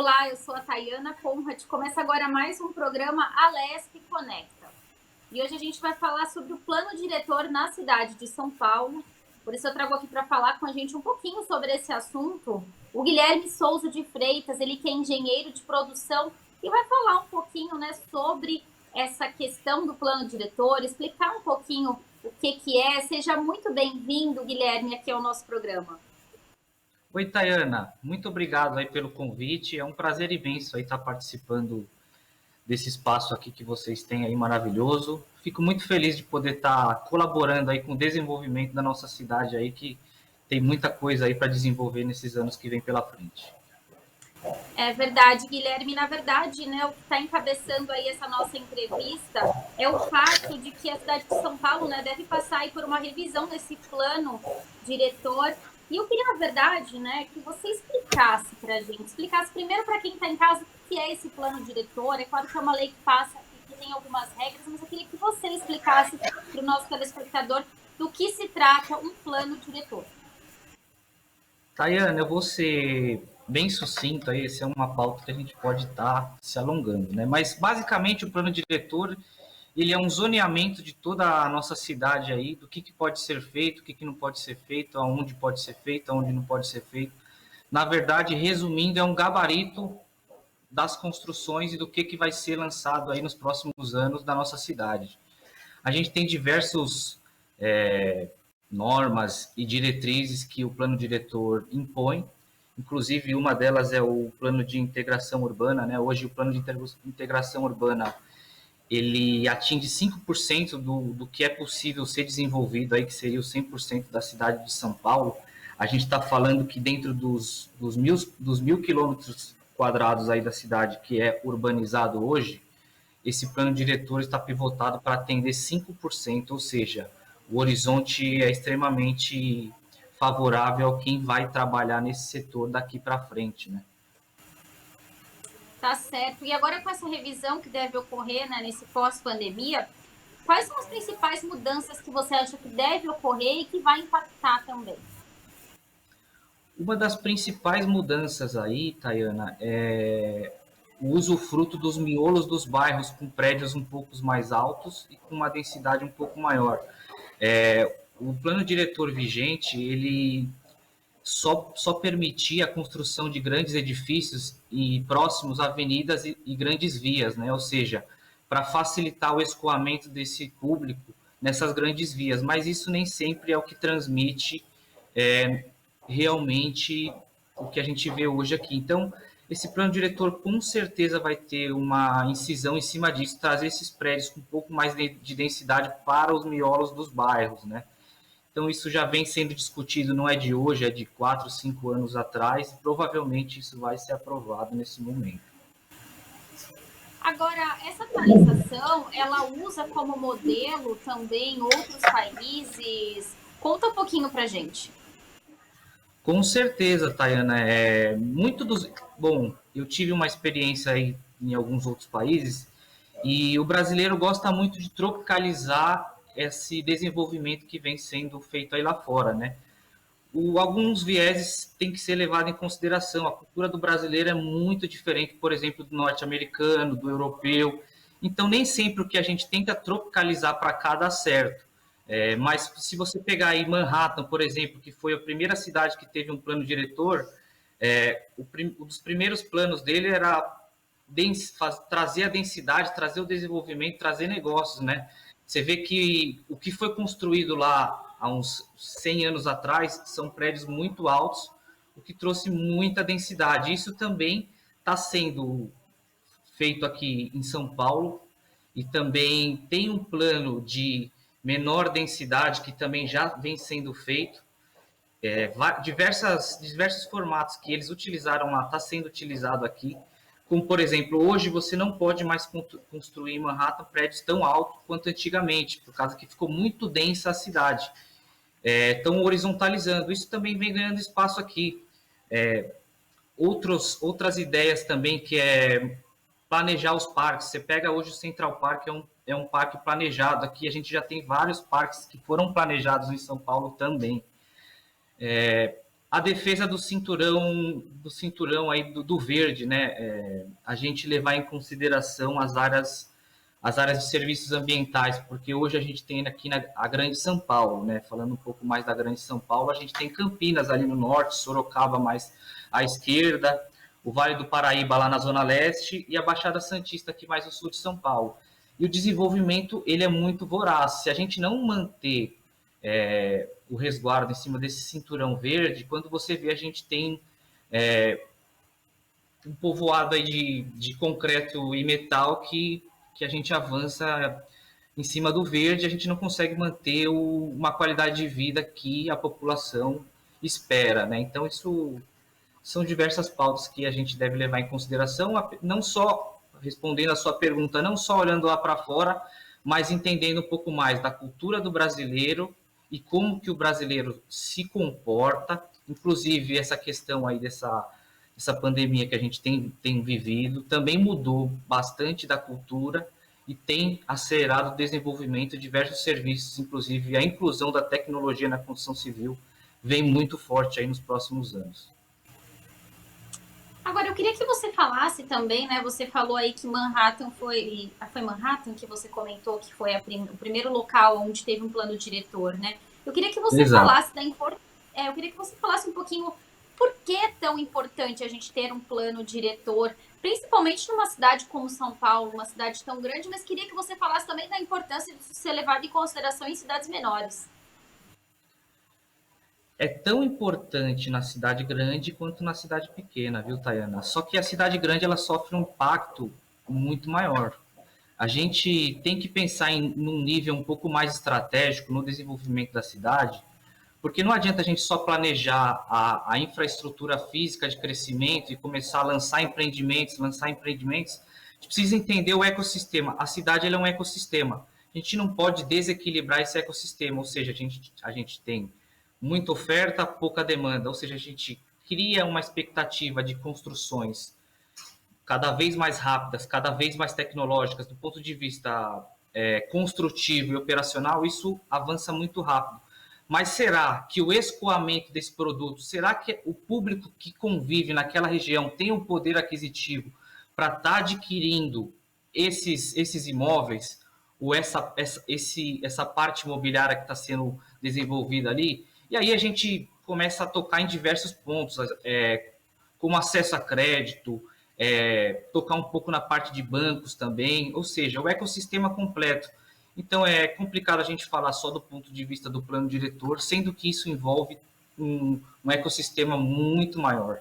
Olá, eu sou a Tayana Conrad. Começa agora mais um programa Alesp Conecta. E hoje a gente vai falar sobre o plano diretor na cidade de São Paulo. Por isso eu trago aqui para falar com a gente um pouquinho sobre esse assunto o Guilherme Souza de Freitas, ele que é engenheiro de produção e vai falar um pouquinho, né, sobre essa questão do plano diretor, explicar um pouquinho o que é. Seja muito bem-vindo, Guilherme, aqui ao nosso programa. Oi, Tayana, muito obrigado aí pelo convite. É um prazer imenso aí estar participando desse espaço aqui que vocês têm aí maravilhoso. Fico muito feliz de poder estar colaborando aí com o desenvolvimento da nossa cidade aí, que tem muita coisa aí para desenvolver nesses anos que vem pela frente. É verdade, Guilherme. Na verdade, né, o que está encabeçando aí essa nossa entrevista é o fato de que a cidade de São Paulo, né, deve passar aí por uma revisão desse plano diretor. E eu queria, na verdade, né, que você explicasse para a gente, explicasse primeiro para quem está em casa o que é esse plano diretor. É claro que é uma lei que passa e que tem algumas regras, mas eu queria que você explicasse para o nosso telespectador do que se trata um plano diretor. Tayana, eu vou ser bem sucinto aí, essa é uma pauta que a gente pode estar se alongando, né? Mas basicamente o plano diretor ele é um zoneamento de toda a nossa cidade aí, do que pode ser feito, o que não pode ser feito, aonde pode ser feito, aonde não pode ser feito. Na verdade, resumindo, é um gabarito das construções e do que vai ser lançado aí nos próximos anos da nossa cidade. A gente tem diversos normas e diretrizes que o plano diretor impõe, inclusive uma delas é o plano de integração urbana, né? Hoje o plano de integração urbana ele atinge 5% do que é possível ser desenvolvido, aí, que seria o 100% da cidade de São Paulo. A gente está falando que dentro dos mil quilômetros quadrados aí da cidade que é urbanizado hoje, esse plano diretor está pivotado para atender 5%, ou seja, o horizonte é extremamente favorável a quem vai trabalhar nesse setor daqui para frente, né? Tá certo. E agora com essa revisão que deve ocorrer, né, nesse pós-pandemia, quais são as principais mudanças que você acha que deve ocorrer e que vai impactar também? Uma das principais mudanças aí, Tayana, é o usufruto dos miolos dos bairros com prédios um pouco mais altos e com uma densidade um pouco maior. O plano diretor vigente, ele só permitia a construção de grandes edifícios e próximos a avenidas e grandes vias, né? Ou seja, para facilitar o escoamento desse público nessas grandes vias, mas isso nem sempre é o que transmite é, realmente o que a gente vê hoje aqui. Então, esse plano diretor com certeza vai ter uma incisão em cima disso, trazer esses prédios com um pouco mais de densidade para os miolos dos bairros, né? Então, isso já vem sendo discutido, não é de hoje, é de 4, 5 anos atrás. Provavelmente isso vai ser aprovado nesse momento. Agora, essa atualização, ela usa como modelo também outros países? Conta um pouquinho pra gente. Com certeza, Tayana. Muito dos. Bom, eu tive uma experiência aí em alguns outros países e o brasileiro gosta muito de tropicalizar esse desenvolvimento que vem sendo feito aí lá fora, né? Alguns vieses têm que ser levados em consideração. A cultura do brasileiro é muito diferente, por exemplo, do norte-americano, do europeu. Então, nem sempre o que a gente tenta tropicalizar para cá dá certo. Mas se você pegar aí Manhattan, por exemplo, que foi a primeira cidade que teve um plano diretor, um dos primeiros planos dele era trazer a densidade, trazer o desenvolvimento, trazer negócios, né? Você vê que o que foi construído lá há uns 100 anos atrás são prédios muito altos, o que trouxe muita densidade. Isso também está sendo feito aqui em São Paulo e também tem um plano de menor densidade que também já vem sendo feito. Diversos formatos que eles utilizaram lá está sendo utilizado aqui. Como, por exemplo, hoje você não pode mais construir em Manhattan prédios tão altos quanto antigamente, por causa que ficou muito densa a cidade. Estão horizontalizando. Isso também vem ganhando espaço aqui. Outras ideias também, que é planejar os parques. Você pega hoje o Central Park, é um parque planejado. Aqui a gente já tem vários parques que foram planejados em São Paulo também. a defesa do cinturão aí do verde, né? A gente levar em consideração as áreas de serviços ambientais, porque hoje a gente tem aqui a Grande São Paulo, né? Falando um pouco mais da Grande São Paulo, a gente tem Campinas ali no norte, Sorocaba mais à esquerda, o Vale do Paraíba lá na zona leste e a Baixada Santista aqui mais no sul de São Paulo. E o desenvolvimento ele é muito voraz. Se a gente não manter o resguardo em cima desse cinturão verde, quando você vê a gente tem um povoado aí de concreto e metal que a gente avança em cima do verde, a gente não consegue manter uma qualidade de vida que a população espera, né? Então, isso são diversas pautas que a gente deve levar em consideração, não só respondendo a sua pergunta, não só olhando lá para fora, mas entendendo um pouco mais da cultura do brasileiro e como que o brasileiro se comporta, inclusive essa questão aí dessa pandemia que a gente tem vivido, também mudou bastante da cultura e tem acelerado o desenvolvimento de diversos serviços, inclusive a inclusão da tecnologia na construção civil vem muito forte aí nos próximos anos. Agora, eu queria que você falasse também, né? Você falou aí que Manhattan foi Manhattan que você comentou que foi o primeiro local onde teve um plano diretor, né? Eu queria que você Exato. falasse eu queria que você falasse um pouquinho por que é tão importante a gente ter um plano diretor, principalmente numa cidade como São Paulo, uma cidade tão grande, mas queria que você falasse também da importância de ser levado em consideração em cidades menores. É tão importante na cidade grande quanto na cidade pequena, viu, Tayana? Só que a cidade grande ela sofre um impacto muito maior. A gente tem que pensar num nível um pouco mais estratégico no desenvolvimento da cidade, porque não adianta a gente só planejar a infraestrutura física de crescimento e começar a lançar empreendimentos. A gente precisa entender o ecossistema. A cidade ela é um ecossistema. A gente não pode desequilibrar esse ecossistema, ou seja, a gente tem muita oferta, pouca demanda, ou seja, a gente cria uma expectativa de construções cada vez mais rápidas, cada vez mais tecnológicas, do ponto de vista construtivo e operacional, isso avança muito rápido. Mas será que o escoamento desse produto, será que o público que convive naquela região tem um poder aquisitivo para estar adquirindo esses imóveis, ou essa parte imobiliária que está sendo desenvolvida ali? E aí a gente começa a tocar em diversos pontos, como acesso a crédito, tocar um pouco na parte de bancos também, ou seja, o ecossistema completo. Então é complicado a gente falar só do ponto de vista do plano diretor, sendo que isso envolve um ecossistema muito maior.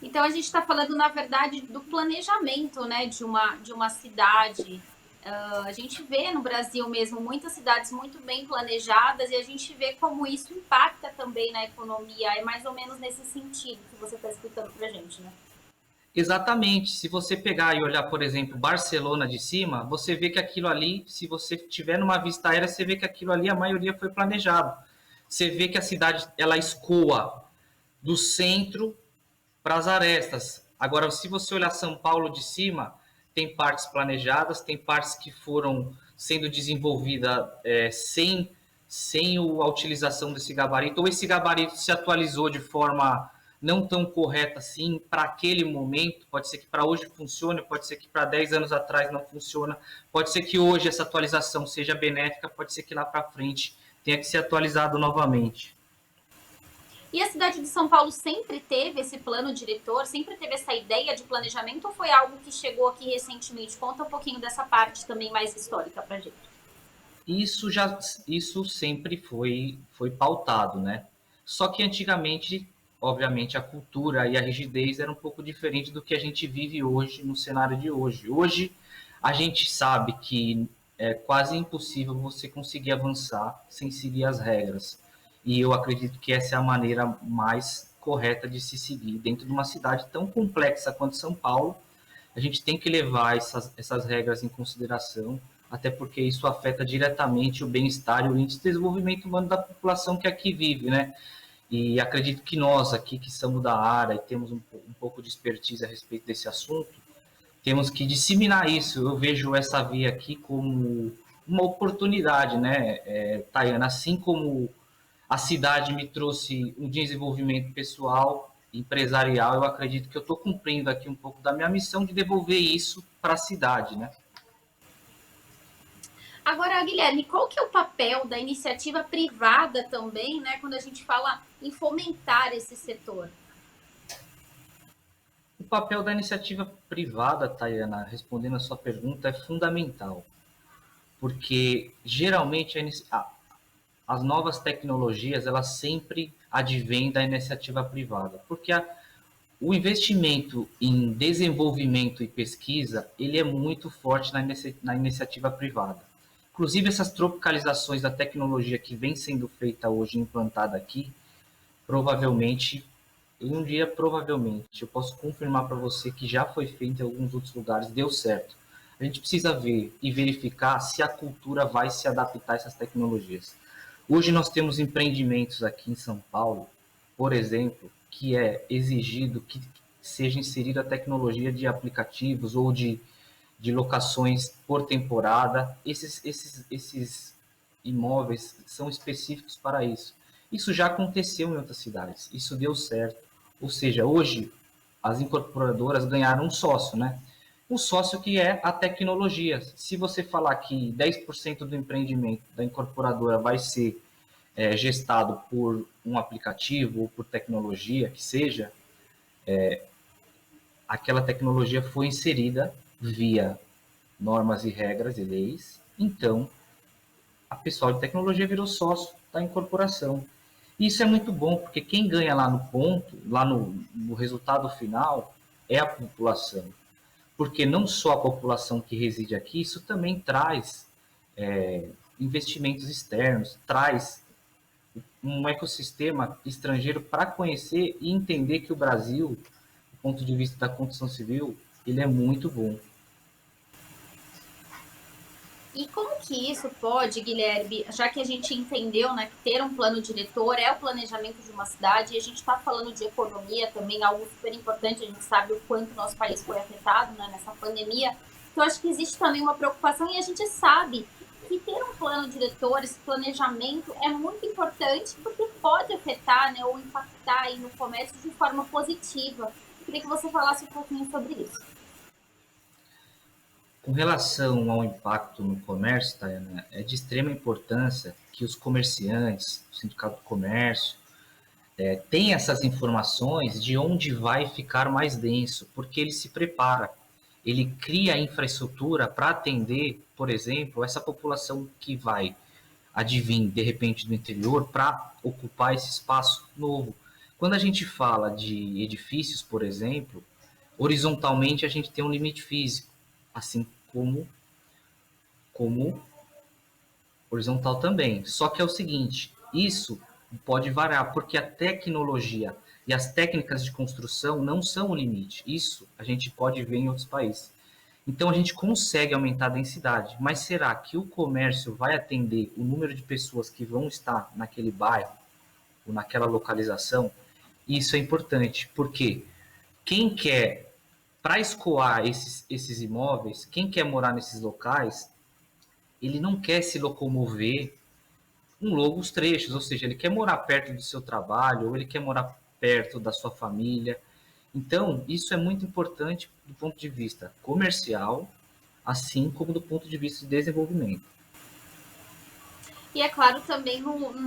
Então, a gente está falando, na verdade, do planejamento, né, de uma cidade. A gente vê no Brasil mesmo muitas cidades muito bem planejadas e a gente vê como isso impacta também na economia. É mais ou menos nesse sentido que você está explicando para a gente, né? Exatamente. Se você pegar e olhar, por exemplo, Barcelona de cima, você vê que aquilo ali, se você tiver numa vista aérea, você vê que aquilo ali, a maioria foi planejado. Você vê que a cidade, ela escoa do centro para as arestas. Agora, se você olhar São Paulo de cima, tem partes planejadas, tem partes que foram sendo desenvolvidas sem a utilização desse gabarito, ou esse gabarito se atualizou de forma não tão correta assim para aquele momento. Pode ser que para hoje funcione, pode ser que para 10 anos atrás não funciona, pode ser que hoje essa atualização seja benéfica, pode ser que lá para frente tenha que ser atualizado novamente. E a cidade de São Paulo sempre teve esse plano diretor, sempre teve essa ideia de planejamento ou foi algo que chegou aqui recentemente? Conta um pouquinho dessa parte também mais histórica para gente. Isso sempre foi pautado, né? Só que antigamente, obviamente, a cultura e a rigidez era um pouco diferente do que a gente vive hoje no cenário de hoje. Hoje a gente sabe que é quase impossível você conseguir avançar sem seguir as regras. E eu acredito que essa é a maneira mais correta de se seguir dentro de uma cidade tão complexa quanto São Paulo. A gente tem que levar essas regras em consideração, até porque isso afeta diretamente o bem-estar e o índice de desenvolvimento humano da população que aqui vive, né? E acredito que nós aqui, que somos da área e temos um pouco de expertise a respeito desse assunto, temos que disseminar isso. Eu vejo essa via aqui como uma oportunidade, né, Tayana? Assim como A cidade me trouxe um desenvolvimento pessoal, empresarial. Eu acredito que eu estou cumprindo aqui um pouco da minha missão de devolver isso para a cidade, né? Agora, Guilherme, qual que é o papel da iniciativa privada também, né, quando a gente fala em fomentar esse setor? O papel da iniciativa privada, Tayana, respondendo a sua pergunta, é fundamental, porque geralmente as novas tecnologias elas sempre advêm da iniciativa privada, porque o investimento em desenvolvimento e pesquisa ele é muito forte na iniciativa privada. Inclusive essas tropicalizações da tecnologia que vem sendo feita hoje, implantada aqui, provavelmente, provavelmente, eu posso confirmar para você que já foi feito em alguns outros lugares, deu certo. A gente precisa ver e verificar se a cultura vai se adaptar a essas tecnologias. Hoje nós temos empreendimentos aqui em São Paulo, por exemplo, que é exigido que seja inserida a tecnologia de aplicativos ou de locações por temporada. Esses imóveis são específicos para isso. Isso já aconteceu em outras cidades, isso deu certo. Ou seja, hoje as incorporadoras ganharam um sócio, né? Um sócio que é a tecnologia. Se você falar que 10% do empreendimento da incorporadora vai ser gestado por um aplicativo ou por tecnologia que seja, aquela tecnologia foi inserida via normas e regras e leis, então a pessoal de tecnologia virou sócio da incorporação. E isso é muito bom, porque quem ganha lá no ponto, lá no resultado final, é a população. Porque não só a população que reside aqui, isso também traz investimentos externos, traz um ecossistema estrangeiro para conhecer e entender que o Brasil, do ponto de vista da construção civil, ele é muito bom. E como que isso pode, Guilherme, já que a gente entendeu, né, que ter um plano diretor é o planejamento de uma cidade, e a gente está falando de economia também, algo super importante, a gente sabe o quanto nosso país foi afetado, né, nessa pandemia, então acho que existe também uma preocupação e a gente sabe que ter um plano diretor, esse planejamento é muito importante porque pode afetar, né, ou impactar aí no comércio de forma positiva. Eu queria que você falasse um pouquinho sobre isso. Com relação ao impacto no comércio, Tayana, é de extrema importância que os comerciantes, o Sindicato do Comércio, tenham essas informações de onde vai ficar mais denso, porque ele se prepara, ele cria a infraestrutura para atender, por exemplo, essa população que vai advir, de repente, do interior para ocupar esse espaço novo. Quando a gente fala de edifícios, por exemplo, horizontalmente a gente tem um limite físico, assim como horizontal também. Só que é o seguinte, isso pode variar, porque a tecnologia e as técnicas de construção não são o limite. Isso a gente pode ver em outros países. Então a gente consegue aumentar a densidade, mas será que o comércio vai atender o número de pessoas que vão estar naquele bairro ou naquela localização? Isso é importante, porque quem quer, para escoar esses imóveis, quem quer morar nesses locais, ele não quer se locomover um longos trechos, ou seja, ele quer morar perto do seu trabalho, ou ele quer morar perto da sua família. Então, isso é muito importante do ponto de vista comercial, assim como do ponto de vista de desenvolvimento. E é claro também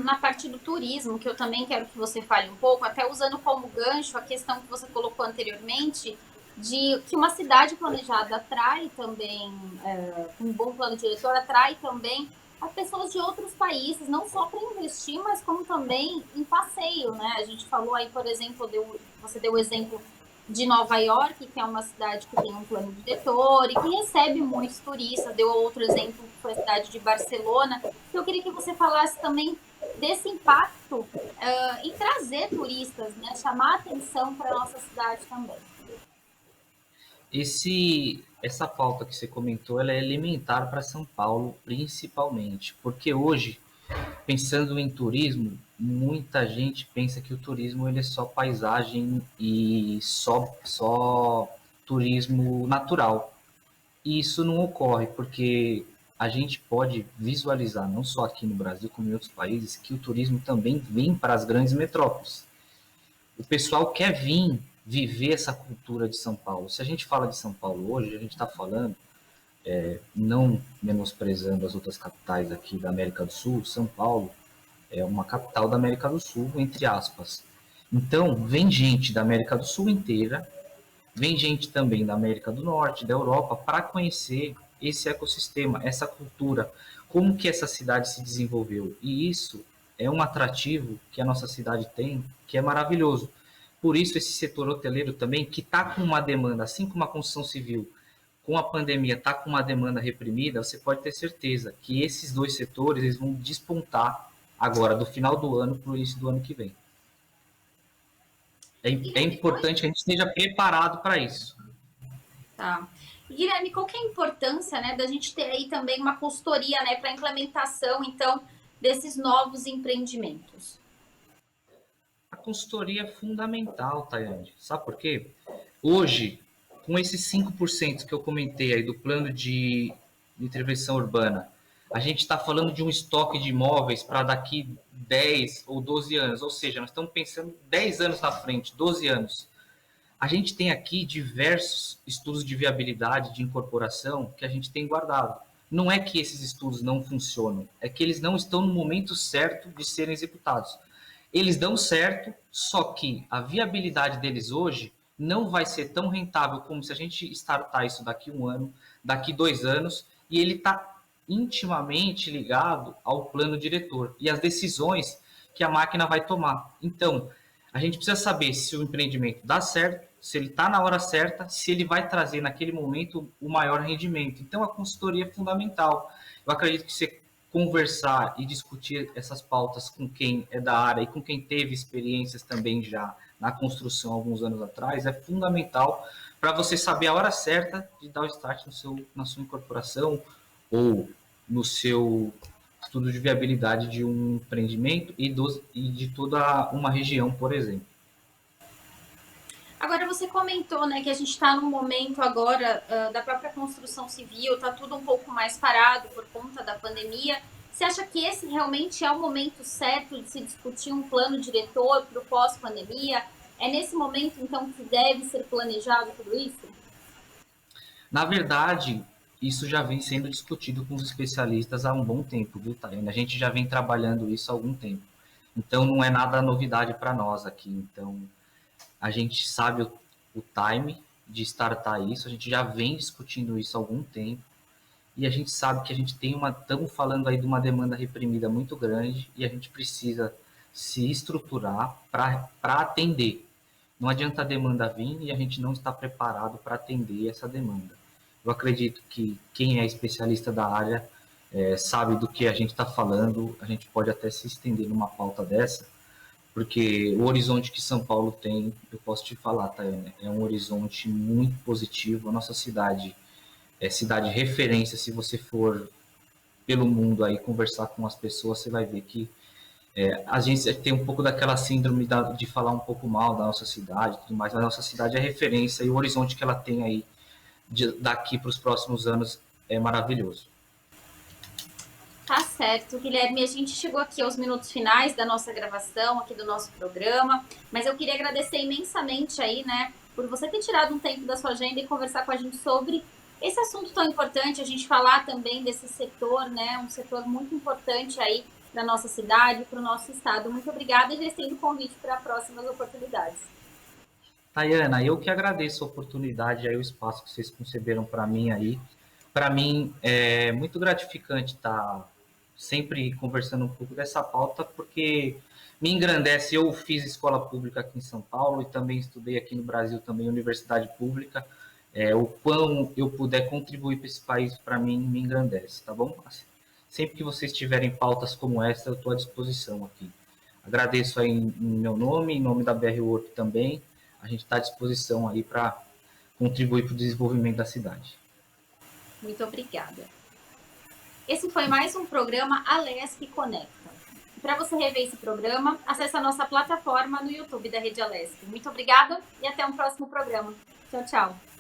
na parte do turismo, que eu também quero que você fale um pouco, até usando como gancho a questão que você colocou anteriormente, de que uma cidade planejada atrai também, um bom plano diretor, atrai também as pessoas de outros países, não só para investir, mas como também em passeio, né? A gente falou aí, por exemplo, você deu o exemplo de Nova York, que é uma cidade que tem um plano diretor e que recebe muitos turistas. Deu outro exemplo, que foi a cidade de Barcelona. Eu queria que você falasse também desse impacto em trazer turistas, né? Chamar atenção para a nossa cidade também. Essa pauta que você comentou, ela é elementar para São Paulo, principalmente, porque hoje, pensando em turismo, muita gente pensa que o turismo ele é só paisagem e só turismo natural. E isso não ocorre, porque a gente pode visualizar, não só aqui no Brasil, como em outros países, que o turismo também vem para as grandes metrópoles. O pessoal quer vir viver essa cultura de São Paulo. Se a gente fala de São Paulo hoje, a gente está falando, não menosprezando as outras capitais aqui da América do Sul, São Paulo é uma capital da América do Sul, entre aspas. Então, vem gente da América do Sul inteira, vem gente também da América do Norte, da Europa, para conhecer esse ecossistema, essa cultura, como que essa cidade se desenvolveu. E isso é um atrativo que a nossa cidade tem, que é maravilhoso. Por isso, esse setor hoteleiro também, que está com uma demanda, assim como a construção civil, com a pandemia, está com uma demanda reprimida, você pode ter certeza que esses dois setores eles vão despontar agora, do final do ano para o início do ano que vem. É importante que a gente esteja preparado para isso. Tá. Guilherme, qual que é a importância, né, da gente ter aí também uma consultoria, né, para a implementação, então, desses novos empreendimentos? A consultoria é fundamental, Tayane. Sabe por quê? Hoje, com esses 5% que eu comentei aí do plano de intervenção urbana, a gente está falando de um estoque de imóveis para daqui 10 ou 12 anos, ou seja, nós estamos pensando 10 anos na frente, 12 anos. A gente tem aqui diversos estudos de viabilidade, de incorporação, que a gente tem guardado. Não é que esses estudos não funcionam, é que eles não estão no momento certo de serem executados. Eles dão certo, só que a viabilidade deles hoje não vai ser tão rentável como se a gente startar isso daqui 1 ano, daqui 2 anos, e ele está intimamente ligado ao plano diretor e às decisões que a máquina vai tomar. Então, a gente precisa saber se o empreendimento dá certo, se ele está na hora certa, se ele vai trazer naquele momento o maior rendimento. Então, a consultoria é fundamental. Eu acredito que você conversar e discutir essas pautas com quem é da área e com quem teve experiências também já na construção alguns anos atrás é fundamental para você saber a hora certa de dar o start na sua incorporação ou no seu estudo de viabilidade de um empreendimento e de toda uma região, por exemplo. Agora, você comentou, né, que a gente está num momento agora da própria construção civil, está tudo um pouco mais parado por conta da pandemia. Você acha que esse realmente é o momento certo de se discutir um plano diretor para o pós-pandemia? É nesse momento, então, que deve ser planejado tudo isso? Na verdade, isso já vem sendo discutido com os especialistas há um bom tempo, viu, Tainá? A gente já vem trabalhando isso há algum tempo. Então, não é nada novidade para nós aqui. Então, a gente sabe o time de startar isso, a gente já vem discutindo isso há algum tempo, e a gente sabe que a gente estamos falando aí de uma demanda reprimida muito grande, e a gente precisa se estruturar para atender. Não adianta a demanda vir e a gente não está preparado para atender essa demanda. Eu acredito que quem é especialista da área sabe do que a gente está falando, a gente pode até se estender numa pauta dessa, porque o horizonte que São Paulo tem, eu posso te falar, Tayane, é um horizonte muito positivo. A nossa cidade é cidade referência. Se você for pelo mundo aí conversar com as pessoas, você vai ver que a gente tem um pouco daquela síndrome de falar um pouco mal da nossa cidade, tudo mais, mas a nossa cidade é referência e o horizonte que ela tem aí daqui para os próximos anos é maravilhoso. Tá certo, Guilherme. A gente chegou aqui aos minutos finais da nossa gravação, aqui do nosso programa, mas eu queria agradecer imensamente aí, né, por você ter tirado um tempo da sua agenda e conversar com a gente sobre esse assunto tão importante, a gente falar também desse setor, né, um setor muito importante aí da nossa cidade, para o nosso estado. Muito obrigada e já estendo o convite para próximas oportunidades. Tayana, eu que agradeço a oportunidade aí, o espaço que vocês conceberam para mim aí. Para mim é muito gratificante estar sempre conversando um pouco dessa pauta, porque me engrandece. Eu fiz escola pública aqui em São Paulo e também estudei aqui no Brasil, também universidade pública. O quão eu puder contribuir para esse país, para mim, me engrandece, tá bom? Sempre que vocês tiverem pautas como essa, eu estou à disposição aqui. Agradeço aí em meu nome, em nome da BR Work também. A gente está à disposição aí para contribuir para o desenvolvimento da cidade. Muito obrigada. Esse foi mais um programa Alesc Conecta. Para você rever esse programa, acesse a nossa plataforma no YouTube da Rede Alesc. Muito obrigada e até um próximo programa. Tchau, tchau.